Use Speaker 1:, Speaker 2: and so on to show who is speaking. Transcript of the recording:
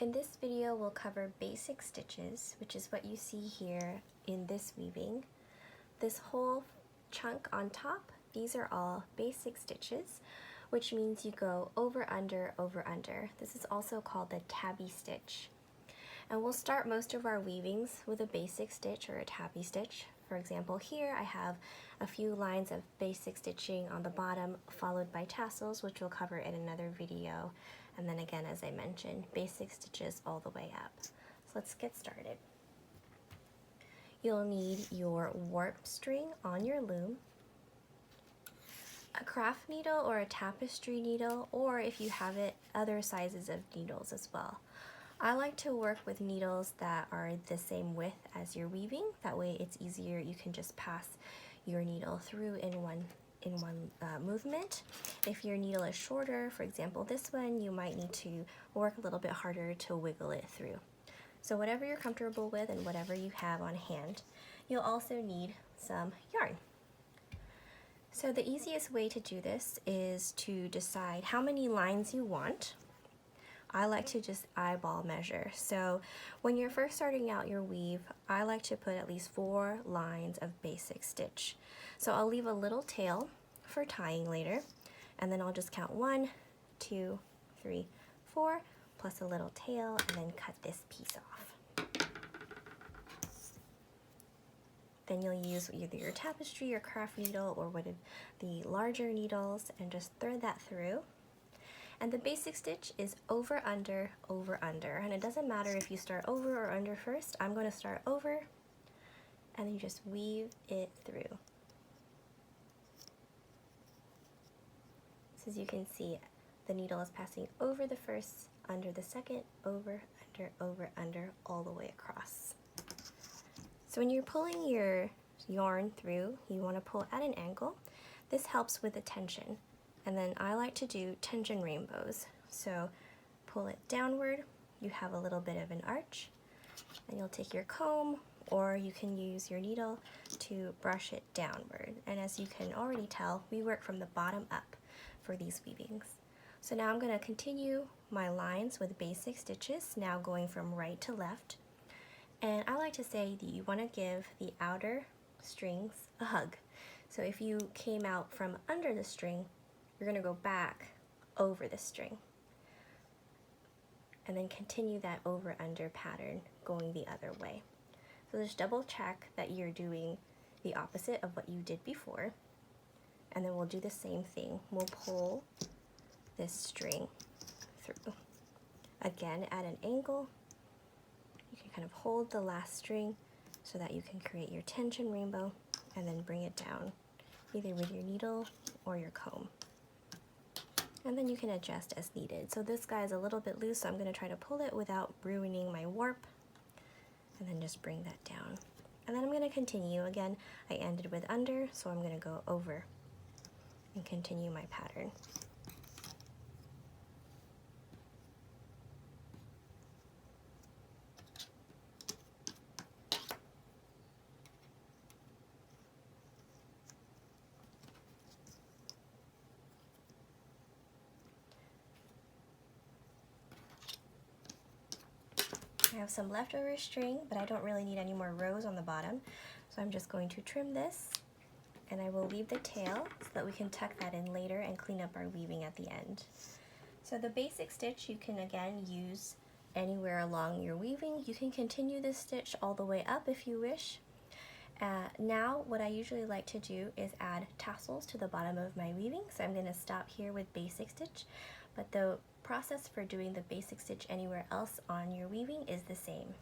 Speaker 1: In this video, we'll cover basic stitches, which is what you see here in this weaving. This whole chunk on top, these are all basic stitches, which means you go over, under, over, under. This is also called the tabby stitch. And we'll start most of our weavings with a basic stitch or a tabby stitch. For example, here I have a few lines of basic stitching on the bottom, followed by tassels, which we'll cover in another video. And then again, as I mentioned, basic stitches all the way up. So let's get started. You'll need your warp string on your loom, a craft needle or a tapestry needle, or if you have it, other sizes of needles as well. I like to work with needles that are the same width as your weaving. That way it's easier. You can just pass your needle through in one movement. If your needle is shorter, for example this one, you might need to work a little bit harder to wiggle it through. So whatever you're comfortable with and whatever you have on hand. You'll also need some yarn. So the easiest way to do this is to decide how many lines you want. I like to just eyeball measure. So when you're first starting out your weave, I like to put at least 4 lines of basic stitch. So I'll leave a little tail for tying later, and then I'll just count 1, 2, 3, 4, plus a little tail, and then cut this piece off. Then you'll use either your tapestry or craft needle or one of the larger needles and just thread that through. And the basic stitch is over, under, and it doesn't matter if you start over or under first. I'm going to start over, and then you just weave it through. So as you can see, the needle is passing over the first, under the second, over, under, all the way across. So when you're pulling your yarn through, you want to pull at an angle. This helps with the tension. And then I like to do tension rainbows. So pull it downward, you have a little bit of an arch, and you'll take your comb, or you can use your needle to brush it downward. And as you can already tell, we work from the bottom up for these weavings. So now I'm going to continue my lines with basic stitches, now going from right to left. And I like to say that you want to give the outer strings a hug. So if you came out from under the string, you're going to go back over the string and then continue that over under pattern going the other way. So just double check that you're doing the opposite of what you did before, and then we'll do the same thing. We'll pull this string through. Again, at an angle, you can kind of hold the last string so that you can create your tension rainbow and then bring it down either with your needle or your comb. And then you can adjust as needed. So this guy is a little bit loose, so I'm going to try to pull it without ruining my warp, and then just bring that down. And then I'm going to continue. Again, I ended with under, so I'm going to go over and continue my pattern. I have some leftover string, but I don't really need any more rows on the bottom, so I'm just going to trim this, and I will leave the tail so that we can tuck that in later and clean up our weaving at the end. So the basic stitch you can again use anywhere along your weaving. You can continue this stitch all the way up if you wish. Now what I usually like to do is add tassels to the bottom of my weaving, so I'm going to stop here with basic stitch, but the process for doing the basic stitch anywhere else on your weaving is the same.